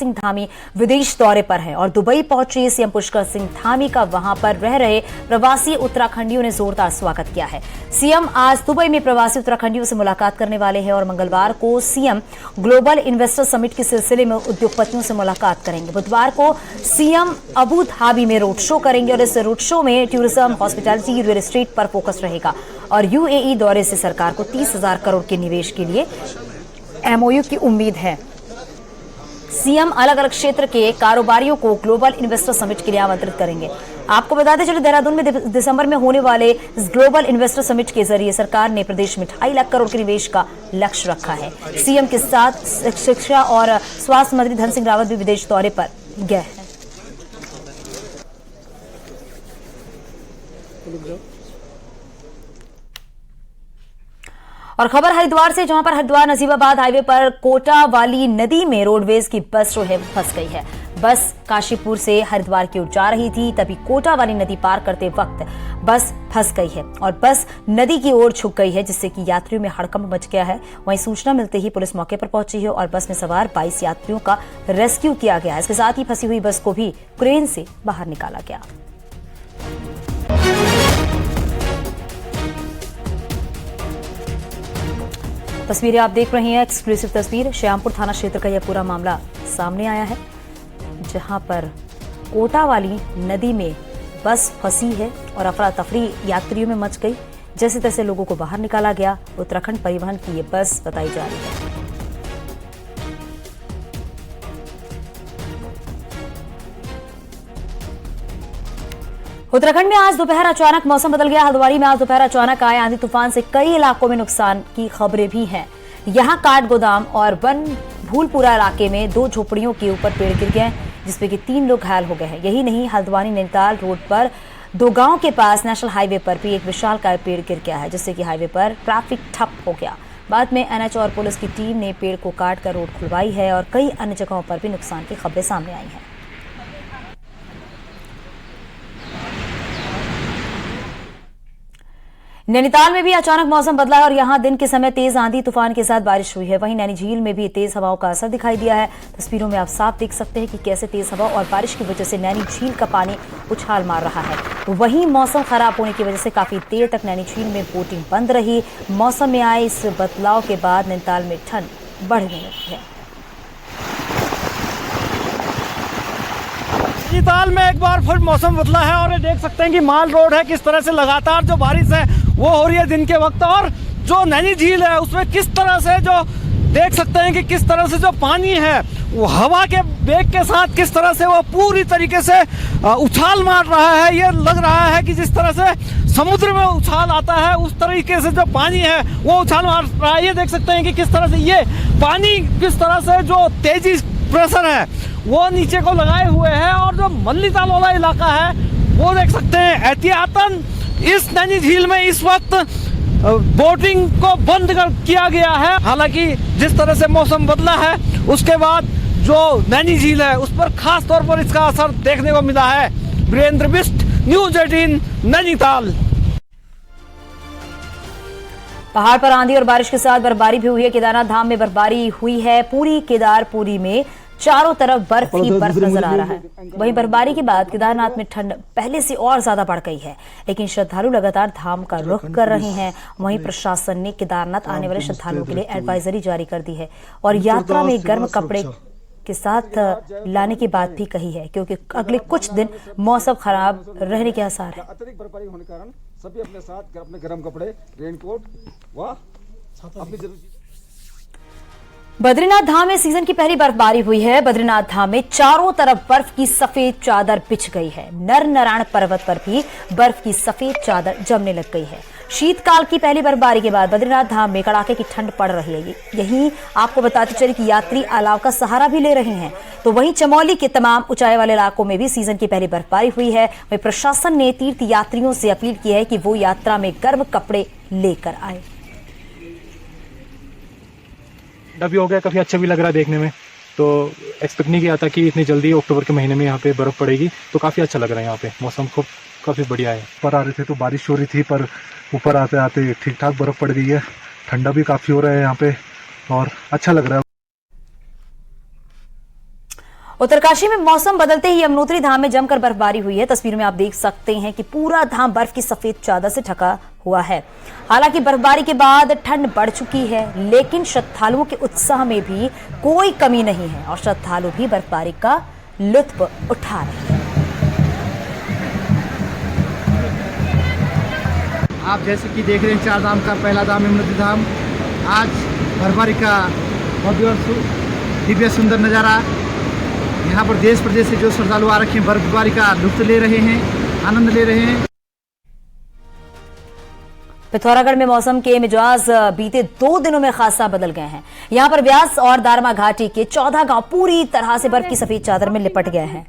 सिंह धामी विदेश दौरे पर हैं और दुबई पहुंचे सीएम पुष्कर सिंह धामी का वहां पर रह रहे प्रवासी उत्तराखंडियों ने जोरदार स्वागत किया है। सीएम आज दुबई में प्रवासी उत्तराखंडियों से मुलाकात करने वाले हैं और मंगलवार को सीएम ग्लोबल इन्वेस्टर समिट के सिलसिले में उद्योगपतियों से मुलाकात करेंगे। बुधवार को सीएम अबू धाबी में रोड शो करेंगे और इस रोड शो में टूरिज्म, हॉस्पिटैलिटी, रियल एस्टेट पर फोकस रहेगा और यूएई दौरे से सरकार को 30,000 करोड़ के निवेश के लिए एमओयू की उम्मीद है। सीएम अलग अलग क्षेत्र के कारोबारियों को ग्लोबल इन्वेस्टर समिट के लिए आमंत्रित करेंगे। आपको बताते चले, देहरादून में दिसंबर में होने वाले इस ग्लोबल इन्वेस्टर समिट के जरिए सरकार ने प्रदेश में 2.5 लाख करोड़ के निवेश का लक्ष्य रखा है। सीएम के साथ शिक्षा और स्वास्थ्य मंत्री धन सिंह रावत भी विदेश दौरे पर गए हैं। और खबर हरिद्वार से, जहां पर हरिद्वार नजीबाबाद हाईवे पर कोटा वाली नदी में रोडवेज की बस जो है फंस गई है। बस काशीपुर से हरिद्वार की ओर जा रही थी, तभी कोटा वाली नदी पार करते वक्त बस फंस गई है और बस नदी की ओर झुक गई है, जिससे कि यात्रियों में हड़कंप मच गया है। वहीं सूचना मिलते ही पुलिस मौके पर पहुंची है और बस में सवार 22 यात्रियों का रेस्क्यू किया गया। इसके साथ ही फंसी हुई बस को भी क्रेन से बाहर निकाला गया। तस्वीरें आप देख रहे हैं, एक्सक्लूसिव तस्वीर। श्यामपुर थाना क्षेत्र का यह पूरा मामला सामने आया है, जहां पर कोटा वाली नदी में बस फंसी है और अफरा तफरी यात्रियों में मच गई। जैसे तैसे लोगों को बाहर निकाला गया। उत्तराखंड परिवहन की ये बस बताई जा रही है। उत्तराखंड में आज दोपहर अचानक मौसम बदल गया। हल्द्वानी में आज दोपहर अचानक आए आंधी तूफान से कई इलाकों में नुकसान की खबरें भी हैं। यहां काठ गोदाम और वन भूलपुरा इलाके में 2 झोपड़ियों के ऊपर पेड़ गिर गए, जिसमें कि 3 लोग घायल हो गए हैं। यही नहीं, हल्द्वानी नैनीताल रोड पर 2 गांव के पास नेशनल हाईवे पर भी एक विशालकाय पेड़ गिर गया है, जिससे कि हाईवे पर ट्रैफिक ठप हो गया। बाद में एनएच और पुलिस की टीम ने पेड़ को काटकर रोड खुलवाई है और कई अन्य जगहों पर भी नुकसान की खबरें सामने आई हैं। नैनीताल में भी अचानक मौसम बदला है और यहां दिन के समय तेज आंधी तूफान के साथ बारिश हुई है। वहीं नैनी झील में भी तेज हवाओं का असर दिखाई दिया है। तस्वीरों में आप साफ देख सकते हैं कि कैसे तेज हवा और बारिश की वजह से नैनी झील का पानी उछाल मार रहा है। वहीं मौसम खराब होने की वजह से काफी देर तक नैनी झील में बोटिंग बंद रही। मौसम में आए इस बदलाव के बाद नैनीताल में ठंड बढ़ने लगी है। नैनीताल में एक बार फिर मौसम बदला है और ये देख सकते हैं कि माल रोड है, किस तरह से लगातार जो बारिश है वो हो रही है दिन के वक्त। और जो नैनी झील है उसमें किस तरह से जो देख सकते हैं कि किस तरह से जो पानी है वो हवा के वेग के साथ किस तरह से वो पूरी तरीके से उछाल मार रहा है। ये लग रहा है कि जिस तरह से समुद्र में उछाल आता है उस तरीके से जो पानी है वो उछाल मार रहा है। ये देख सकते हैं कि किस तरह से ये पानी किस तरह से जो तेजी प्रेशर है वो नीचे को लगाए हुए है। और जो मल्लीताल वाला इलाका है वो देख सकते हैं एहतियातन इस नैनी झील में इस वक्त बोटिंग को बंद किया गया है। हालांकि जिस तरह से मौसम बदला है उसके बाद जो नैनी झील है उस पर खास तौर पर इसका असर देखने को मिला है। वीरेंद्र बिष्ट, न्यूज 18 नैनीताल। पहाड़ पर आंधी और बारिश के साथ बर्फबारी भी हुई है। केदारनाथ धाम में बर्फबारी हुई है। पूरी केदारपुरी में चारों तरफ बर्फ ही बर्फ नजर आ रहा है। वहीं बर्फबारी के बाद केदारनाथ में ठंड पहले से और ज्यादा बढ़ गई है, लेकिन श्रद्धालु लगातार धाम का रुख कर रहे हैं। वहीं प्रशासन ने केदारनाथ आने वाले श्रद्धालुओं के लिए एडवाइजरी जारी कर दी है और यात्रा में गर्म कपड़े के साथ लाने की बात भी कही है, क्योंकि अगले कुछ दिन मौसम खराब रहने के आसार है। अत्यधिक बर्फबारी होने के कारण सभी अपने साथ अपने गर्म कपड़े, रेनकोट व अपनी जरूरी। बद्रीनाथ धाम में सीजन की पहली बर्फबारी हुई है। बद्रीनाथ धाम में चारों तरफ बर्फ की सफेद चादर बिछ गई है। नर नारायण पर्वत पर भी बर्फ की सफेद चादर जमने लग गई है। शीतकाल की पहली बर्फबारी के बाद बद्रीनाथ धाम में कड़ाके की ठंड पड़ रही है। यही आपको बताते चले कि यात्री अलाव का सहारा भी ले रहे हैं। तो वहीं चमोली के तमाम ऊंचाई वाले इलाकों में भी सीजन की पहली बर्फबारी हुई है। वहीं प्रशासन ने तीर्थ यात्रियों से अपील की है कि वो यात्रा में गर्म कपड़े लेकर आए। भी हो गया, काफ़ी अच्छा भी लग रहा है देखने में। तो एक्सपेक्ट नहीं किया था कि इतनी जल्दी अक्टूबर के महीने में यहाँ पे बर्फ़ पड़ेगी, तो काफ़ी अच्छा लग रहा है। यहाँ पे मौसम खूब काफ़ी बढ़िया है। ऊपर आ रहे थे तो बारिश हो रही थी, पर ऊपर आते आते ठीक ठाक बर्फ़ पड़ गई है। ठंडा भी काफ़ी हो रहा है यहाँ पे और अच्छा लग रहा है। उत्तरकाशी में मौसम बदलते ही यमुनोत्री धाम में जमकर बर्फबारी हुई है। तस्वीर में आप देख सकते हैं कि पूरा धाम बर्फ की सफेद चादर से ढका हुआ है। हालांकि बर्फबारी के बाद ठंड बढ़ चुकी है, लेकिन श्रद्धालुओं के उत्साह में भी कोई कमी नहीं है और श्रद्धालु भी बर्फबारी का लुत्फ उठा रहे हैं। आप जैसे कि देख रहे हैं, चार धाम का पहला धाम यमुनोत्री धाम, आज बर्फबारी का भव्य दिव्य सुंदर नज़ारा। यहाँ पर देश प्रदेश से जो श्रद्धालु आ रखे हैं, बर्फबारी का लुत्फ ले रहे हैं, आनंद ले रहे हैं। पिथौरागढ़ में मौसम के मिजाज बीते 2 दिनों में खासा बदल गए हैं। यहाँ पर व्यास और दारमा घाटी के 14 गांव पूरी तरह से बर्फ की सफेद चादर में लिपट गए हैं।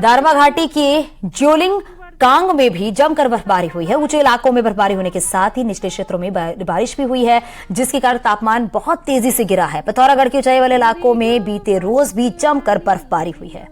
दारमा घाटी के ज्योलिंग कांग में भी जमकर बर्फबारी हुई है। ऊंचे इलाकों में बर्फबारी होने के साथ ही निचले क्षेत्रों में बारिश भी हुई है, जिसके कारण तापमान बहुत तेजी से गिरा है। पिथौरागढ़ के ऊंचाई वाले इलाकों में बीते रोज भी जमकर बर्फबारी हुई है।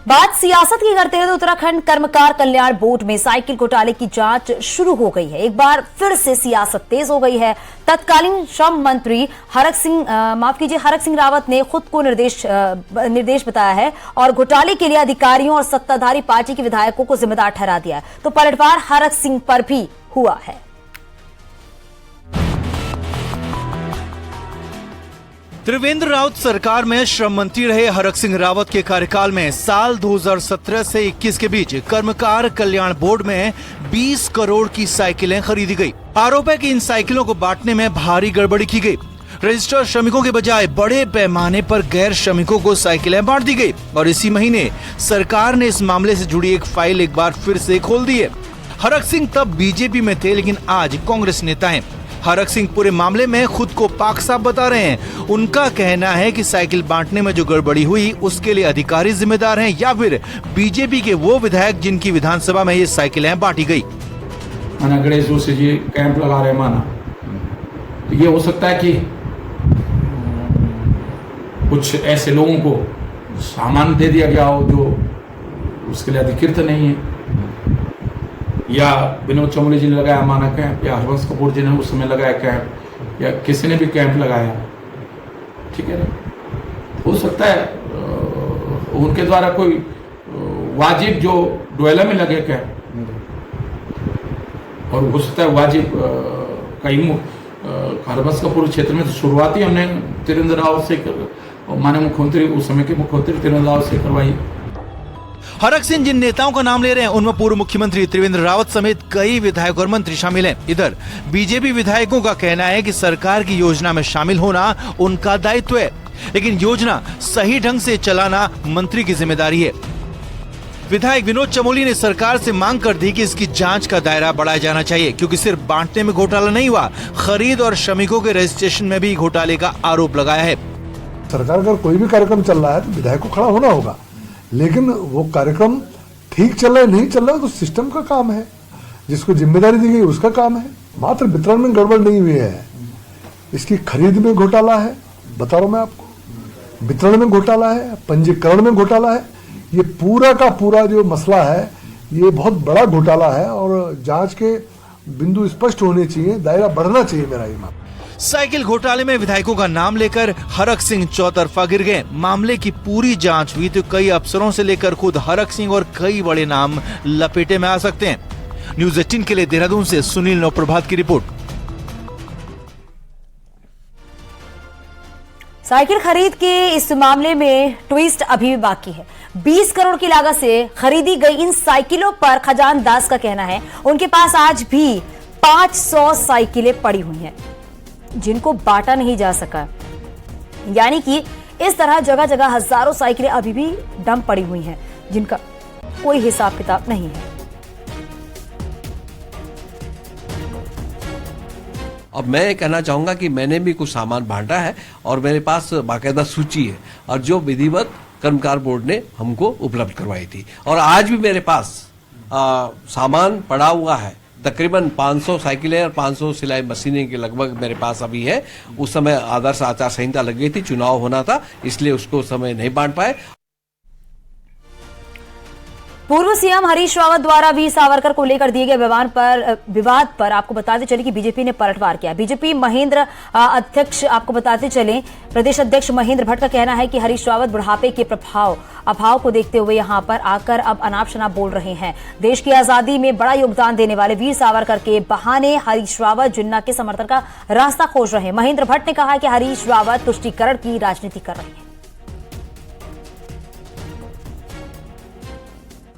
बात सियासत की करते हैं तो उत्तराखंड कर्मकार कल्याण बोर्ड में साइकिल घोटाले की जांच शुरू हो गई है। एक बार फिर से सियासत तेज हो गई है। तत्कालीन श्रम मंत्री हरक सिंह रावत ने खुद को निर्देश बताया है और घोटाले के लिए अधिकारियों और सत्ताधारी पार्टी के विधायकों को जिम्मेदार ठहरा दिया है। तो पलटवार हरक सिंह पर भी हुआ है। त्रिवेंद्र रावत सरकार में श्रम मंत्री रहे हरक सिंह रावत के कार्यकाल में साल 2017 से 21 के बीच कर्मकार कल्याण बोर्ड में 20 करोड़ की साइकिलें खरीदी गई। आरोप है कि इन साइकिलों को बांटने में भारी गड़बड़ी की गई। रजिस्टर्ड श्रमिकों के बजाय बड़े पैमाने पर गैर श्रमिकों को साइकिलें बांट दी गई और इसी महीने सरकार ने इस मामले से जुड़ी एक फाइल एक बार फिर से खोल दी है। हरक सिंह तब बीजेपी में थे, लेकिन आज कांग्रेस नेता हैं। हरक सिंह पूरे मामले में खुद को पाक साफ बता रहे हैं। उनका कहना है कि साइकिल बांटने में जो गड़बड़ी हुई उसके लिए अधिकारी जिम्मेदार हैं या फिर बीजेपी के वो विधायक जिनकी विधानसभा में ये साइकिलें बांटी गई। माना गणेश जी से ये कैंप लगा रहे, माना तो ये हो सकता है कि कुछ ऐसे लोगों को सामान दे दिया गया हो जो उसके लिए अधिकृत नहीं है, या विनोद चमोली जी ने लगाया माना कैंप, या हरवंश कपूर जी ने उस समय लगाया कैंप, या किसी ने भी कैंप लगाया, ठीक है ना। हो सकता है उनके द्वारा कोई वाजिब जो डोयला में लगे कैंप, और हो सकता है वाजिब कहीं हरवंश कपूर क्षेत्र में तो शुरुआती हमने त्रिवेंद्र रावत से, माननीय मुख्यमंत्री उस समय के मुख्यमंत्री त्रिवेंद्र रावत से करवाई। हरक सिंह जिन नेताओं का नाम ले रहे हैं उनमें पूर्व मुख्यमंत्री त्रिवेंद्र रावत समेत कई विधायक और मंत्री शामिल हैं। इधर बीजेपी विधायकों का कहना है कि सरकार की योजना में शामिल होना उनका दायित्व है, लेकिन योजना सही ढंग से चलाना मंत्री की जिम्मेदारी है। विधायक विनोद चमोली ने सरकार से मांग कर दी कि इसकी जांच का दायरा बढ़ाया जाना चाहिए, क्योंकि सिर्फ बांटने में घोटाला नहीं हुआ, खरीद और श्रमिकों के रजिस्ट्रेशन में भी घोटाले का आरोप लगाया है। सरकार का कोई भी कार्यक्रम चल रहा है तो विधायक को खड़ा होना होगा, लेकिन वो कार्यक्रम ठीक चल रहा है नहीं चल रहा है तो सिस्टम का काम है, जिसको जिम्मेदारी दी गई उसका काम है। मात्र वितरण में गड़बड़ नहीं हुई है, इसकी खरीद में घोटाला है, बता रहा हूं मैं आपको, वितरण में घोटाला है, पंजीकरण में घोटाला है। ये पूरा का पूरा जो मसला है ये बहुत बड़ा घोटाला है और जांच के बिंदु स्पष्ट होने चाहिए, दायरा बढ़ना चाहिए। मेरा ये मामला साइकिल घोटाले में विधायकों का नाम लेकर हरक सिंह चौतरफा गिर गए। मामले की पूरी जांच हुई तो कई अफसरों से लेकर खुद हरक सिंह और कई बड़े नाम लपेटे में आ सकते हैं। न्यूज़ 18 के लिए देहरादून से सुनील नवप्रभात की रिपोर्ट। साइकिल खरीद के इस मामले में ट्विस्ट अभी भी बाकी है। 20 करोड़ की लागत से खरीदी गई इन साइकिलों पर खजान दास का कहना है उनके पास आज भी 500 साइकिलें पड़ी हुई हैं जिनको बांटा नहीं जा सका। यानी कि इस तरह जगह जगह हजारों साइकिलें अभी भी डंप पड़ी हुई हैं जिनका कोई हिसाब किताब नहीं है। अब मैं कहना चाहूंगा कि मैंने भी कुछ सामान बांटा है और मेरे पास बाकायदा सूची है और जो विधिवत कर्मकार बोर्ड ने हमको उपलब्ध करवाई थी, और आज भी मेरे पास सामान पड़ा हुआ है। तकरीबन 500 साइकिलें और 500 सिलाई मशीनें के लगभग मेरे पास अभी है। उस समय आदर्श आचार संहिता लग गई थी, चुनाव होना था, इसलिए उसको समय नहीं बांट पाए। पूर्व सीएम हरीश रावत द्वारा वीर सावरकर को लेकर दिए गए विवाद पर आपको बताते चले कि बीजेपी ने पलटवार किया। बीजेपी महेंद्र अध्यक्ष आपको बताते चले प्रदेश अध्यक्ष महेंद्र भट्ट का कहना है कि हरीश रावत बुढ़ापे के अभाव को देखते हुए यहां पर आकर अब अनाप शनाप बोल रहे हैं। देश की आजादी में बड़ा योगदान देने वाले वीर सावरकर के बहाने हरीश रावत जिन्ना के समर्थन का रास्ता खोज रहे हैं। महेंद्र भट्ट ने कहा कि हरीश रावत तुष्टीकरण की राजनीति कर रहे हैं।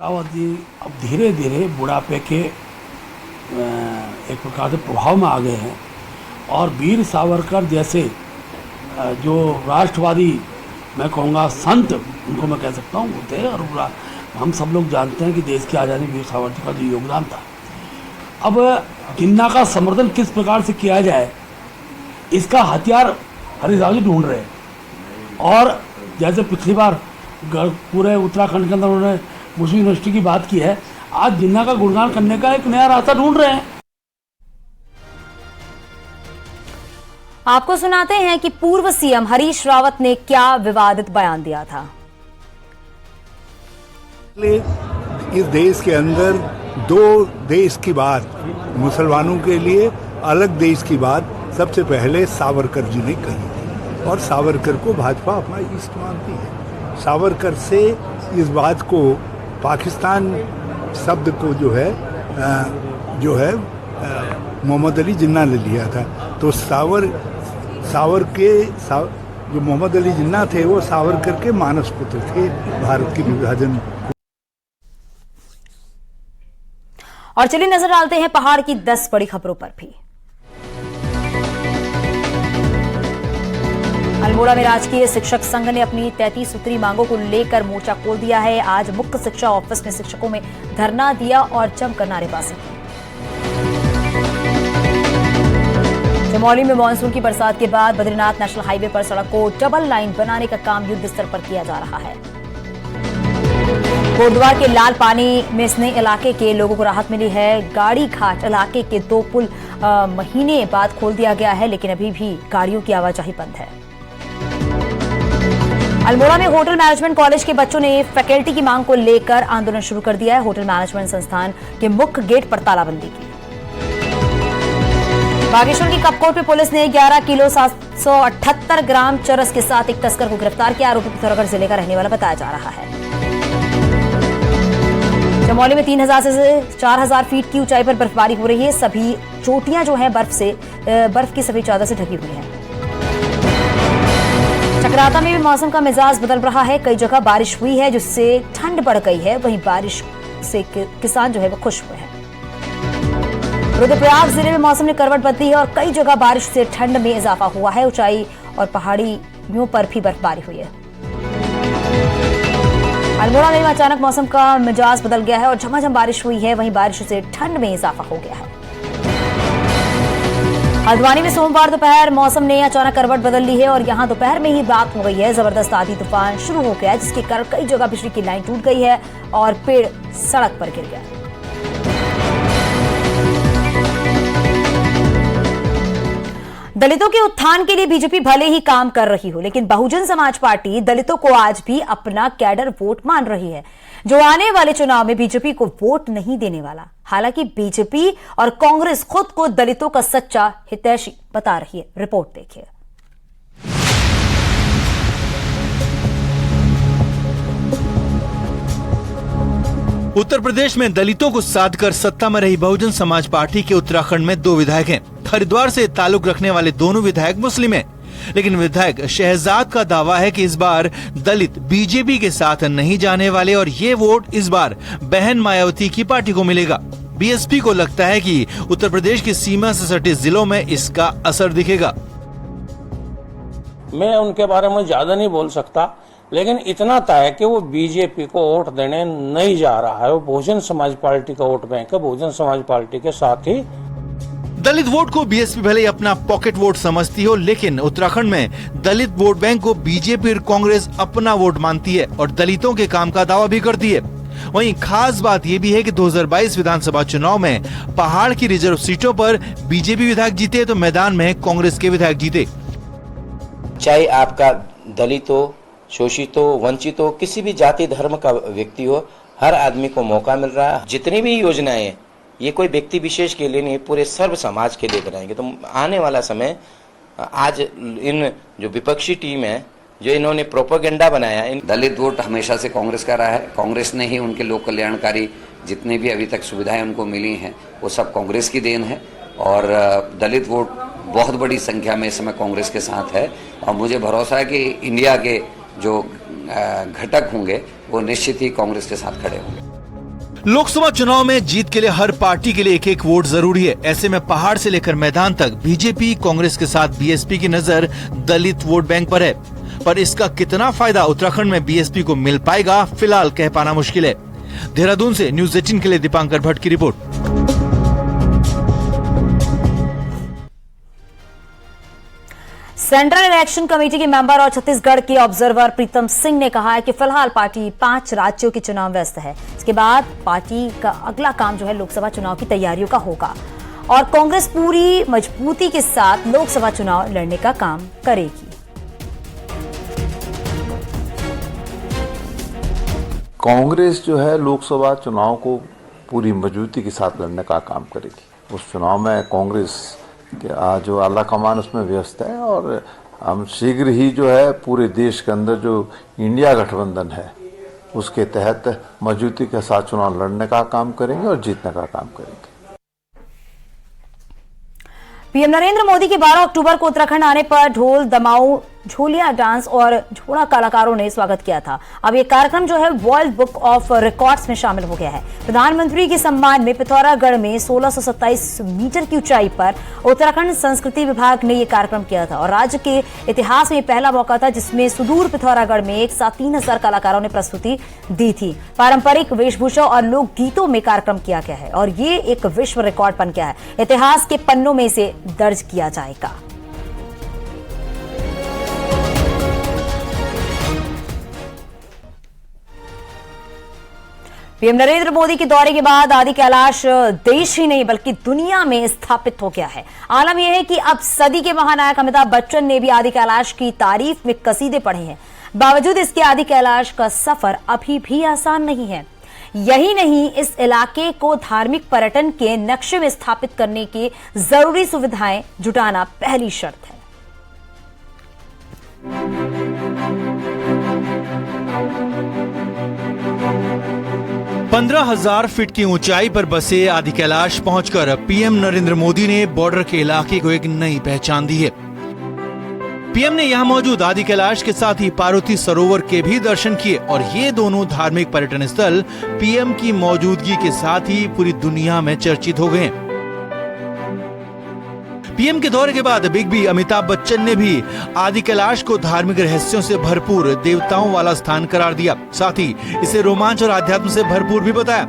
रावत जी अब धीरे धीरे बुढ़ापे के एक प्रकार से प्रभाव में आ गए हैं और वीर सावरकर जैसे जो राष्ट्रवादी मैं कहूँगा संत उनको मैं कह सकता हूँ होते हैं और हम सब लोग जानते हैं कि देश की आज़ादी में वीर सावरकर का जो योगदान था। अब जिन्ना का समर्थन किस प्रकार से किया जाए इसका हथियार हरीश रावत जी ढूंढ रहे हैं और जैसे पिछली बार पूरे उत्तराखंड के अंदर उन्होंने मुस्लिम यूनिवर्सिटी की बात की है, आज जिन्ना का गुणगान करने का एक नया रास्ता ढूंढ रहे हैं। आपको सुनाते हैं कि पूर्व सीएम हरीश रावत ने क्या विवादित बयान दिया था। इस देश के अंदर दो देश की बात, मुसलमानों के लिए अलग देश की बात सबसे पहले सावरकर जी ने कही और सावरकर को भाजपा अपना इष्ट मानती है। सावरकर से इस बात को पाकिस्तान शब्द को जो है मोहम्मद अली जिन्ना ने लिया था। तो जो मोहम्मद अली जिन्ना थे वो सावरकर के मानस पुत्र थे भारत के विभाजन। और चलिए नजर डालते हैं पहाड़ की 10 बड़ी खबरों पर भी। अल्मोड़ा में राजकीय शिक्षक संघ ने अपनी 33 सूत्री मांगों को लेकर मोर्चा खोल दिया है। आज मुख्य शिक्षा ऑफिस में शिक्षकों में धरना दिया और जमकर नारेबाजी की। चमोली में मानसून की बरसात के बाद बद्रीनाथ नेशनल हाईवे पर सड़क को डबल लाइन बनाने का काम युद्ध स्तर पर किया जा रहा है। कोटद्वार के लाल पानी में स्नेह इलाके के लोगों को राहत मिली है। गाड़ी घाट इलाके के 2 पुल महीने बाद खोल दिया गया है, लेकिन अभी भी गाड़ियों की आवाजाही बंद है। अल्मोड़ा में होटल मैनेजमेंट कॉलेज के बच्चों ने फैकल्टी की मांग को लेकर आंदोलन शुरू कर दिया है। होटल मैनेजमेंट संस्थान के मुख्य गेट पर तालाबंदी की। बागेश्वर की कपकोट में पुलिस ने 11 किलो 778 ग्राम चरस के साथ एक तस्कर को गिरफ्तार किया। आरोपी पिथौरागढ़ जिले का रहने वाला बताया जा रहा है। चमोली में 3000 से 4000 फीट की ऊंचाई पर बर्फबारी हो रही है। सभी चोटियां जो है बर्फ की सभी चादर से ढकी हुई हैं। चक्राता में भी मौसम का मिजाज बदल रहा है। कई जगह बारिश हुई है जिससे ठंड बढ़ गई है। वहीं बारिश से किसान जो है वो खुश हुए हैं। रुद्रप्रयाग जिले में मौसम ने करवट बदली है और कई जगह बारिश से ठंड में इजाफा हुआ है। ऊंचाई और पहाड़ियों पर भी बर्फबारी हुई है। अल्मोड़ा में अचानक मौसम का मिजाज बदल गया है और झमाझम बारिश हुई है। वहीं बारिश से ठंड में इजाफा हो गया है। हल्द्वानी में सोमवार दोपहर मौसम ने अचानक करवट बदल ली है और यहां दोपहर में ही रात हो गई है। जबरदस्त आंधी तूफान शुरू हो गया है, जिसके कारण कई जगह बिजली की लाइन टूट गई है और पेड़ सड़क पर गिर गया। दलितों के उत्थान के लिए बीजेपी भले ही काम कर रही हो, लेकिन बहुजन समाज पार्टी दलितों को आज भी अपना कैडर वोट मान रही है, जो आने वाले चुनाव में बीजेपी को वोट नहीं देने वाला। हालांकि बीजेपी और कांग्रेस खुद को दलितों का सच्चा हितैषी बता रही है। रिपोर्ट देखिए। उत्तर प्रदेश में दलितों को साध कर सत्ता में रही बहुजन समाज पार्टी के उत्तराखंड में 2 विधायक हैं। हरिद्वार से ताल्लुक रखने वाले दोनों विधायक मुस्लिम हैं, लेकिन विधायक शहजाद का दावा है कि इस बार दलित बीजेपी के साथ नहीं जाने वाले और ये वोट इस बार बहन मायावती की पार्टी को मिलेगा। बीएसपी को लगता है कि उत्तर प्रदेश की सीमा से सटे जिलों में इसका असर दिखेगा। मैं उनके बारे में ज्यादा नहीं बोल सकता, लेकिन इतना तय है कि वो बीजेपी को वोट देने नहीं जा रहा है। वो बहुजन समाज पार्टी का वोट बैंक है। बहुजन समाज पार्टी के साथ ही दलित वोट को बीएसपी भले ही अपना पॉकेट वोट समझती हो, लेकिन उत्तराखंड में दलित वोट बैंक को बीजेपी और कांग्रेस अपना वोट मानती है और दलितों के काम का दावा भी करती है। वहीं खास बात यह भी है कि 2022 विधानसभा चुनाव में पहाड़ की रिजर्व सीटों पर बीजेपी विधायक जीते तो मैदान में कांग्रेस के विधायक जीते। चाहे आपका दलित हो, शोषित हो, वंचित हो, किसी भी जाति धर्म का व्यक्ति हो, हर आदमी को मौका मिल रहा है। जितनी भी योजनाएं हैं ये कोई व्यक्ति विशेष के लिए नहीं, पूरे सर्व समाज के लिए बनाएंगे। तो आने वाला समय, आज इन जो विपक्षी टीम है जो इन्होंने प्रोपेगेंडा बनाया, दलित वोट हमेशा से कांग्रेस का रहा है। कांग्रेस ने ही उनके लोक कल्याणकारी जितने भी अभी तक सुविधाएं उनको मिली हैं वो सब कांग्रेस की देन है, और दलित वोट बहुत बड़ी संख्या में इस समय कांग्रेस के साथ है। और मुझे भरोसा है कि इंडिया के जो घटक होंगे वो निश्चित ही कांग्रेस के साथ खड़े होंगे। लोकसभा चुनाव में जीत के लिए हर पार्टी के लिए एक एक वोट जरूरी है। ऐसे में पहाड़ से लेकर मैदान तक बीजेपी, कांग्रेस के साथ बीएसपी की नजर दलित वोट बैंक पर है। पर इसका कितना फायदा उत्तराखंड में बीएसपी को मिल पाएगा, फिलहाल कह पाना मुश्किल है। देहरादून से न्यूज़ 18 के लिए दीपांकर भट्ट की रिपोर्ट। सेंट्रल इलेक्शन कमेटी के मेंबर और छत्तीसगढ़ के ऑब्जर्वर प्रीतम सिंह ने कहा है कि फिलहाल पार्टी 5 राज्यों के चुनाव व्यस्त है। इसके बाद पार्टी का अगला काम जो है लोकसभा चुनाव की तैयारियों का होगा और कांग्रेस पूरी मजबूती के साथ लोकसभा चुनाव लड़ने का काम करेगी। कांग्रेस जो है लोकसभा चुनाव को पूरी मजबूती के साथ लड़ने का काम करेगी। उस चुनाव में कांग्रेस के जो आला कमान उसमें व्यस्त है और हम शीघ्र ही जो है पूरे देश के अंदर जो इंडिया गठबंधन है उसके तहत मजबूती के साथ चुनाव लड़ने का काम करेंगे और जीतने का काम करेंगे। पीएम नरेंद्र मोदी के 12 अक्टूबर को उत्तराखंड आने पर ढोल, दमाऊ, झोलिया डांस और झोड़ा कलाकारों ने स्वागत किया था। अब ये कार्यक्रम जो है वर्ल्ड बुक ऑफ रिकॉर्ड्स में शामिल हो गया है। प्रधानमंत्री के सम्मान में पिथौरागढ़ में 1627 मीटर की ऊंचाई पर उत्तराखंड संस्कृति विभाग ने ये कार्यक्रम किया था और राज्य के इतिहास में पहला मौका था जिसमें सुदूर पिथौरागढ़ में एक साथ 3000 कलाकारों ने प्रस्तुति दी थी। पारंपरिक वेशभूषा और लोक गीतों में कार्यक्रम किया गया है और ये एक विश्व रिकॉर्ड बन गया है। इतिहास के पन्नों में इसे दर्ज किया जाएगा। पीएम नरेंद्र मोदी के दौरे के बाद आदि कैलाश देश ही नहीं बल्कि दुनिया में स्थापित हो गया है। आलम यह है कि अब सदी के महानायक अमिताभ बच्चन ने भी आदि कैलाश की तारीफ में कसीदे पढ़े हैं। बावजूद इसके आदि कैलाश का सफर अभी भी आसान नहीं है। यही नहीं, इस इलाके को धार्मिक पर्यटन के नक्शे में स्थापित करने की जरूरी सुविधाएं जुटाना पहली शर्त है। 15,000 फीट की ऊंचाई पर बसे आदि कैलाश पहुंचकर पीएम नरेंद्र मोदी ने बॉर्डर के इलाके को एक नई पहचान दी है। पीएम ने यहां मौजूद आदि कैलाश के साथ ही पार्वती सरोवर के भी दर्शन किए और ये दोनों धार्मिक पर्यटन स्थल पीएम की मौजूदगी के साथ ही पूरी दुनिया में चर्चित हो गए हैं। पीएम के दौरे के बाद बिग बी अमिताभ बच्चन ने भी आदि कैलाश को धार्मिक रहस्यों से भरपूर देवताओं वाला स्थान करार दिया, साथ ही इसे रोमांच और आध्यात्म से भरपूर भी बताया।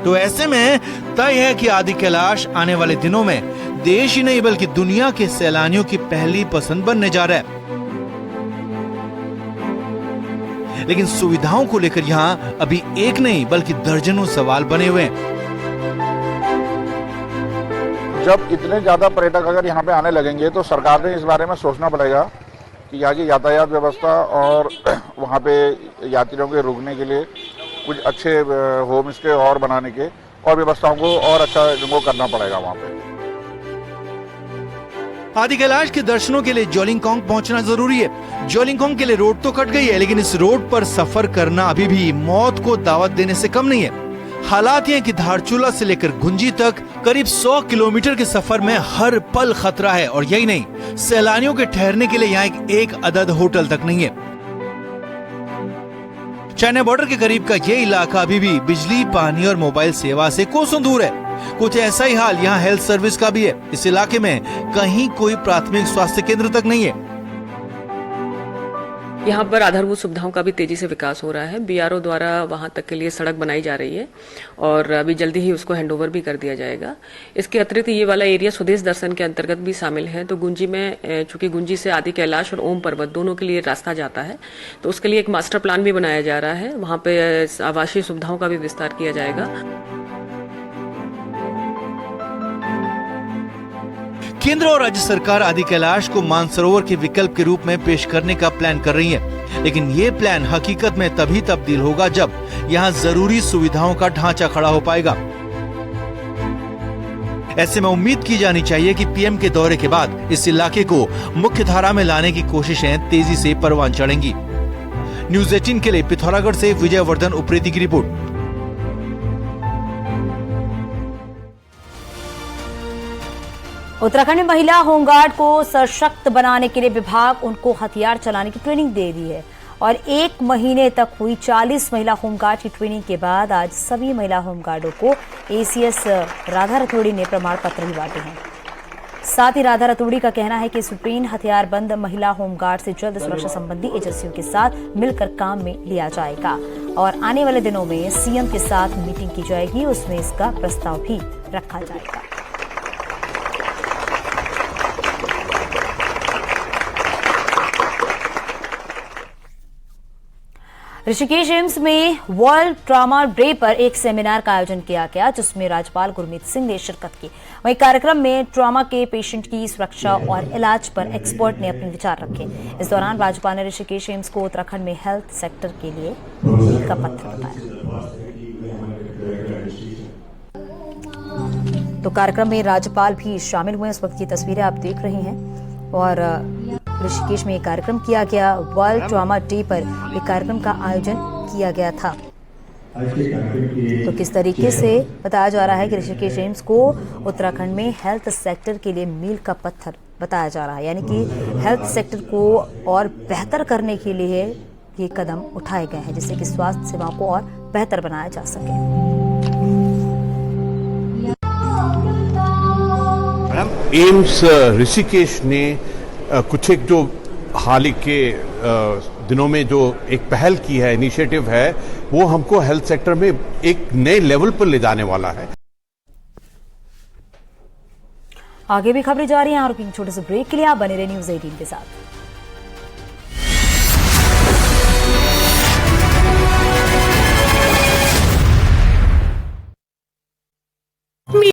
तो ऐसे में तय है कि आदि कैलाश आने वाले दिनों में देश ही नहीं बल्कि दुनिया के सैलानियों की पहली पसंद बनने जा रहा है। लेकिन सुविधाओं को लेकर यहाँ अभी एक नहीं बल्कि दर्जनों सवाल बने हुए हैं। जब इतने ज़्यादा पर्यटक अगर यहाँ पे आने लगेंगे तो सरकार ने इस बारे में सोचना पड़ेगा कि यहाँ की यातायात व्यवस्था और वहाँ पे यात्रियों के रुकने के लिए कुछ अच्छे होम स्टे और बनाने के और व्यवस्थाओं को और अच्छा वो करना पड़ेगा वहाँ पे। आदि कैलाश के दर्शनों के लिए जोलिंगकोंग पहुंचना जरूरी है। जोलिंगकोंग के लिए रोड तो कट गई है, लेकिन इस रोड पर सफर करना अभी भी मौत को दावत देने से कम नहीं है। हालात ये कि धारचूला से लेकर गुंजी तक करीब 100 किलोमीटर के सफर में हर पल खतरा है और यही नहीं, सैलानियों के ठहरने के लिए यहाँ एक अदद होटल तक नहीं है। चाइना बॉर्डर के करीब का ये इलाका अभी भी बिजली, पानी और मोबाइल सेवा से कोसों दूर है। कुछ ऐसा ही हाल यहाँ हेल्थ सर्विस का भी है। इस इलाके में कहीं कोई प्राथमिक स्वास्थ्य केंद्र तक नहीं है। यहाँ पर आधारभूत सुविधाओं का भी तेजी से विकास हो रहा है। बीआरओ द्वारा वहाँ तक के लिए सड़क बनाई जा रही है और अभी जल्दी ही उसको हैंडओवर भी कर दिया जाएगा। इसके अतिरिक्त ये वाला एरिया स्वदेश दर्शन के अंतर्गत भी शामिल है। तो गुंजी में, चूंकि गुंजी से आदि कैलाश और ओम पर्वत दोनों के लिए रास्ता जाता है, तो उसके लिए एक मास्टर प्लान भी बनाया जा रहा है। वहाँ पे आवासीय सुविधाओं का भी विस्तार किया जाएगा। केंद्र और राज्य सरकार आदि कैलाश को मानसरोवर के विकल्प के रूप में पेश करने का प्लान कर रही है। लेकिन ये प्लान हकीकत में तभी तब्दील होगा जब यहाँ जरूरी सुविधाओं का ढांचा खड़ा हो पाएगा। ऐसे में उम्मीद की जानी चाहिए कि पीएम के दौरे के बाद इस इलाके को मुख्य धारा में लाने की कोशिशें तेजी से परवान चढ़ेंगी। न्यूज़ 18 के लिए पिथौरागढ़ से विजयवर्धन उप्रेती की रिपोर्ट। उत्तराखंड में महिला होमगार्ड को सशक्त बनाने के लिए विभाग उनको हथियार चलाने की ट्रेनिंग दे दी है और 1 महीने तक हुई 40 महिला होमगार्ड की ट्रेनिंग के बाद आज सभी महिला होमगार्डों को एसीएस राधा रतोड़ी ने प्रमाण पत्र भी बांटे हैं। साथ ही राधा रतोड़ी का कहना है कि सुप्रीम हथियारबंद महिला होमगार्ड से जल्द सुरक्षा संबंधी एजेंसियों के साथ मिलकर काम में लिया जाएगा और आने वाले दिनों में सीएम के साथ मीटिंग की जाएगी, उसमें इसका प्रस्ताव भी रखा जाएगा। ऋषिकेश एम्स में वर्ल्ड ट्रॉमा डे पर एक सेमिनार का आयोजन किया गया जिसमें राज्यपाल गुरमीत सिंह ने शिरकत की। वहीं कार्यक्रम में ट्रॉमा के पेशेंट की सुरक्षा और इलाज पर एक्सपर्ट ने अपने विचार रखे। इस दौरान राज्यपाल ने ऋषिकेश एम्स को उत्तराखंड में हेल्थ सेक्टर के लिए मील का पत्थर बताया। तो कार्यक्रम में राज्यपाल भी शामिल हुए। इस वक्त की तस्वीरें आप देख रहे हैं और ऋषिकेश में एक कार्यक्रम किया गया। वर्ल्ड ट्रॉमा डे पर एक कार्यक्रम का आयोजन किया गया था। तो किस तरीके से बताया जा रहा है कि ऋषिकेश एम्स को उत्तराखंड में हेल्थ सेक्टर के लिए मील का पत्थर बताया जा रहा है, यानी कि हेल्थ सेक्टर को और बेहतर करने के लिए ये कदम उठाए गए हैं जिससे कि स्वास्थ्य सेवाओं को और बेहतर बनाया जा सके। एम्स ऋषिकेश ने कुछ एक जो हाल ही के दिनों में जो एक पहल की है, इनिशिएटिव है, वो हमको हेल्थ सेक्टर में एक नए लेवल पर ले जाने वाला है। आगे भी खबरें जारी हैं और छोटे से ब्रेक के लिए आप बने रहे न्यूज़ 18 के साथ।